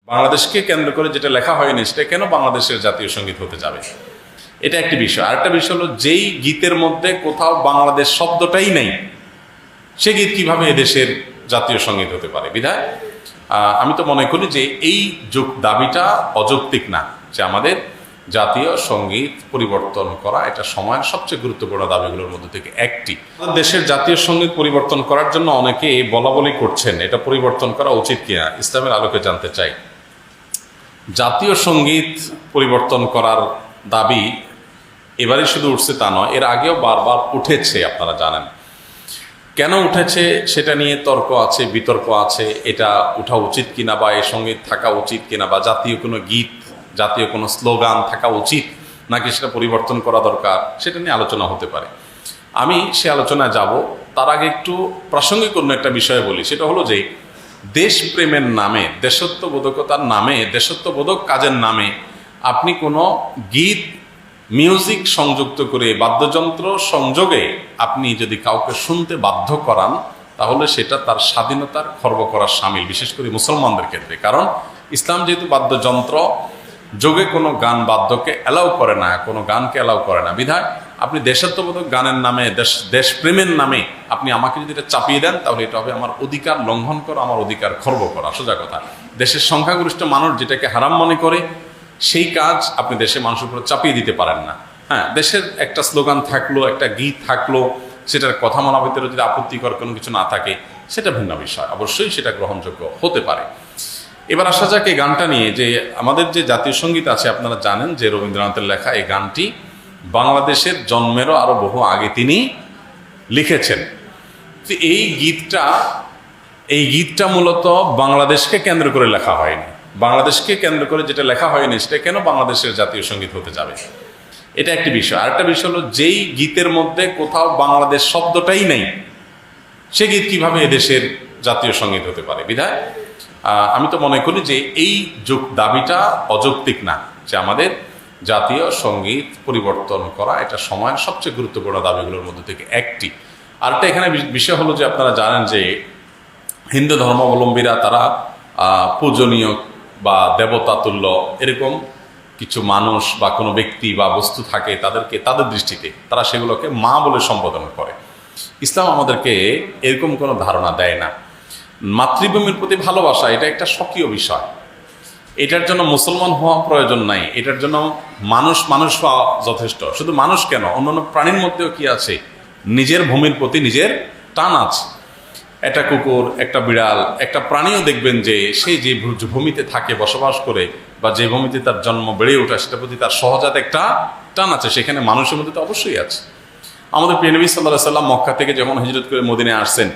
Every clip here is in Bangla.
বাংলাদেশকে কেন্দ্র করে যেটা লেখা হয়নি সেটা কেন বাংলাদেশের জাতীয় সঙ্গীত হতে যাবে, এটা একটি বিষয়। আরেকটা বিষয় হলো, যেই গীতের মধ্যে কোথাও বাংলাদেশ শব্দটাই নেই, সে গীত কিভাবে এদেশের জাতীয় সঙ্গীত হতে পারে? বিধায় আমি তো মনে করি যে এই দাবিটা অযৌক্তিক না, যে আমাদের জাতীয় সঙ্গীত পরিবর্তন করা এটা সময়ের সবচেয়ে গুরুত্বপূর্ণ দাবিগুলোর মধ্যে থেকে একটি। দেশের জাতীয় সঙ্গীত পরিবর্তন করার জন্য অনেকে বলা বলি করছেন, এটা পরিবর্তন করা উচিত কিনা, ইসলামের আলোকে জানতে চাই। জাতীয় সঙ্গীত পরিবর্তন করার দাবি এবারে শুধু উঠছে তা নয়, এর আগেও বারবার উঠেছে, আপনারা জানেন। কেন উঠেছে সেটা নিয়ে তর্ক আছে, বিতর্ক আছে, এটা উঠা উচিত কিনা বা এর সঙ্গে থাকা উচিত কিনা, বা জাতীয় কোনো গীত, জাতীয় কোনো স্লোগান থাকা উচিত নাকি সেটা পরিবর্তন করা দরকার, সেটা নিয়ে আলোচনা হতে পারে। আমি সে আলোচনায় যাব, তার আগে একটু প্রাসঙ্গিক অন্য একটা বিষয় বলি। সেটা হলো যে দেশপ্রেমের নামে, দেশত্ববোধকতার নামে, দেশত্ববোধক কাজের নামে আপনি কোনো গীত, মিউজিক সংযুক্ত করে, বাদ্যযন্ত্র সংযোগে আপনি যদি কাউকে শুনতে বাধ্য করান, তাহলে সেটা তার স্বাধীনতার খর্ব করার শামিল, বিশেষ করে মুসলমানদের ক্ষেত্রে। কারণ ইসলাম যেহেতু বাদ্যযন্ত্র যোগে কোনো গান বাদ্যকে অ্যালাউ করে না, কোনো গানকে অ্যালাউ করে না, বিধায় আপনি দেশাত্মবোধক গানের নামে, দেশপ্রেমের নামে আপনি আমাকে যদি এটা চাপিয়ে দেন, তাহলে এটা হবে আমার অধিকার লঙ্ঘন করা, আমার অধিকার খর্ব করা। সোজা কথা, দেশের সংখ্যাগরিষ্ঠ মানুষ যেটাকে হারাম মনে করে, সেই কাজ আপনি দেশের মানুষের উপর চাপিয়ে দিতে পারেন না। হ্যাঁ, দেশের একটা স্লোগান থাকলো, একটা গীত থাকলো, সেটার কথা মানার ভিতরে যদি আপত্তিকর কোনো কিছু না থাকে, সেটা ভিন্ন বিষয়, অবশ্যই সেটা গ্রহণযোগ্য হতে পারে। এবার আসা যাক এই গানটা নিয়ে, যে আমাদের যে জাতীয় সঙ্গীত আছে, আপনারা জানেন যে রবীন্দ্রনাথের লেখা এই গানটি বাংলাদেশের জন্মেরও আরো বহু আগে তিনি লিখেছেন। তো এই গীতটা মূলত বাংলাদেশকে কেন্দ্র করে লেখা হয়নি। বাংলাদেশকে কেন্দ্র করে যেটা লেখা হয়নি সেটা কেন বাংলাদেশের জাতীয় সঙ্গীত হতে যাবে, এটা একটি বিষয়। আরেকটা বিষয় হলো, যেই গীতের মধ্যে কোথাও বাংলাদেশ শব্দটাই নেই, সে গীত কিভাবে এদেশের জাতীয় সঙ্গীত হতে পারে? বিধায় আমি তো মনে করি যে এই দাবিটা অযৌক্তিক না, যে আমাদের জাতীয় সঙ্গীত পরিবর্তন করা এটা সময়ের সবচেয়ে গুরুত্বপূর্ণ দাবিগুলোর মধ্যে থেকে একটি। আরেকটা এখানে বিষয় হলো যে আপনারা জানেন যে হিন্দু ধর্মাবলম্বীরা তারা পূজনীয় বা দেবতা তুল্য এরকম কিছু মানুষ বা কোনো ব্যক্তি বা বস্তু থাকে, তাদেরকে তাদের দৃষ্টিতে তারা সেগুলোকে মা বলে সম্বোধন করে। ইসলাম আমাদেরকে এরকম কোনো ধারণা দেয় না। মাতৃভূমির প্রতি ভালোবাসা এটা একটা স্বকীয় বিষয়, এটার জন্য মুসলমান হওয়া প্রয়োজন নাই, এটার জন্য মানুষ হওয়া যথেষ্ট। শুধু মানুষ কেন, অন্যান্য প্রাণীর মধ্যেও কি আছে, নিজের ভূমির প্রতি নিজের টান আছে। একটা কুকুর, একটা বিড়াল, একটা প্রাণীও দেখবেন যে সে যে ভূমিতে থাকে, বসবাস করে, বা যে ভূমিতে তার জন্ম বেড়ে ওঠা, সেটার প্রতি তার সহজাত একটা টান আছে। সেখানে মানুষের মধ্যে তো অবশ্যই আছে। আমাদের প্রিয় নবী সাল্লাল্লাহু আলাইহি ওয়াসাল্লাম মক্কা থেকে যখন হিজরত করে মদিনায় আসছেন,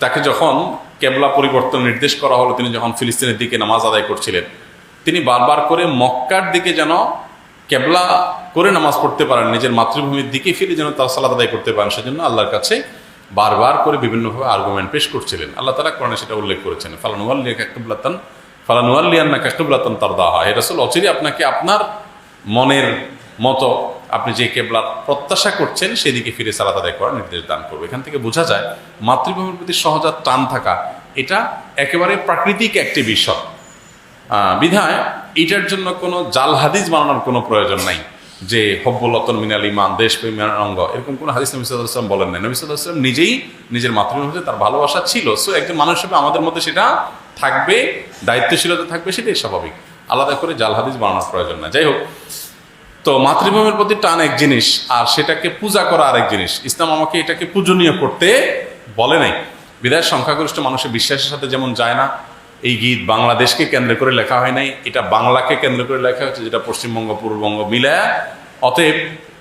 তাকে যখন কেবলা পরিবর্তন নির্দেশ করা হলো, তিনি যখন ফিলিস্তিনের দিকে নামাজ আদায় করছিলেন, তিনি বারবার করে মক্কার দিকে যেন কেবলা করে নামাজ পড়তে পারেন, নিজের মাতৃভূমির দিকে ফিরে যেন তার সালাত আদায় করতে পারেন, সেজন্য আল্লাহর কাছে বারবার করে বিভিন্নভাবে আর্গুমেন্ট পেশ করছিলেন। আল্লাহ তাআলা কোরআনে সেটা উল্লেখ করেছেন, ফালানুওয়াল্লিয়ান্নাকা কিবলাতান তারদাহা। হে রাসূল, অচিরে আপনাকে আপনার মনের মতো আপনি যে কেবলার প্রত্যাশা করছেন সেদিকে ফিরে সালাত আদায় করার নির্দেশ দান করবে। এখান থেকে বোঝা যায় মাতৃভূমির প্রতি সহজাত টান থাকা এটা একেবারে প্রাকৃতিক একটি বিষয়। বিধায় এটার জন্য কোনো জাল হাদিস বানানোর কোনো প্রয়োজন নাই, যে হব্বুল্লাতন মিনাল ইমান, দেশপ্রেমের অঙ্গ, এরকম কোনো হাদিস নবী সাল্লাল্লাহু আলাইহি ওয়াসাল্লাম বলেন নাই। নবী সাল্লাল্লাহু আলাইহি ওয়াসাল্লাম নিজেই নিজের মাতৃভূমিতে তার ভালোবাসা ছিল। সো একজন মানুষ হিসেবে আমাদের মধ্যে সেটা থাকবে, দায়িত্বশীলতা থাকবে, সেটাই স্বাভাবিক। আলাদা করে জাল হাদিস বানানোর প্রয়োজন না। যাই হোক, তো মাতৃভূমির প্রতি টান এক জিনিস, আর সেটাকে পূজা করা আরেক জিনিস। ইসলাম আমাকে এটাকে পূজনীয় করতে বলে নাই। বিধায় সংখ্যাগরিষ্ঠ মানুষের বিশ্বাসের সাথে যেমন যায় না, এই গীত বাংলাদেশকে কেন্দ্র করে লেখা হয় নাই, এটা বাংলাকে কেন্দ্র করে লেখা হচ্ছে, যেটা পশ্চিমবঙ্গ পূর্ববঙ্গ মিলায়। অতএব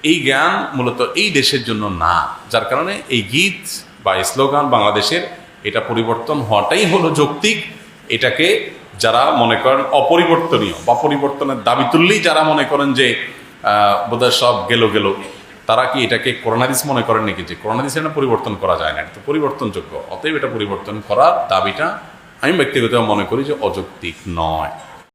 এই জ্ঞান মূলত এই দেশের জন্য না, যার কারণে এই গীত বা স্লোগান বাংলাদেশের এটা পরিবর্তন হওয়াটাই হলো যৌক্তিক। এটাকে যারা মনে করেন অপরিবর্তনীয় বা পরিবর্তনের দাবি তুললেই যারা মনে করেন যে বোধহয় সব গেল, তারা কি এটাকে কোরআন হাদিস মনে করেন নাকি, যে কোরআন হাদিসে এটা পরিবর্তন করা যায় না, এটা তো পরিবর্তনযোগ্য। অতএব এটা পরিবর্তন করার দাবিটা আমি ব্যক্তিগতভাবে মনে করি যে অযৌক্তিক নয়।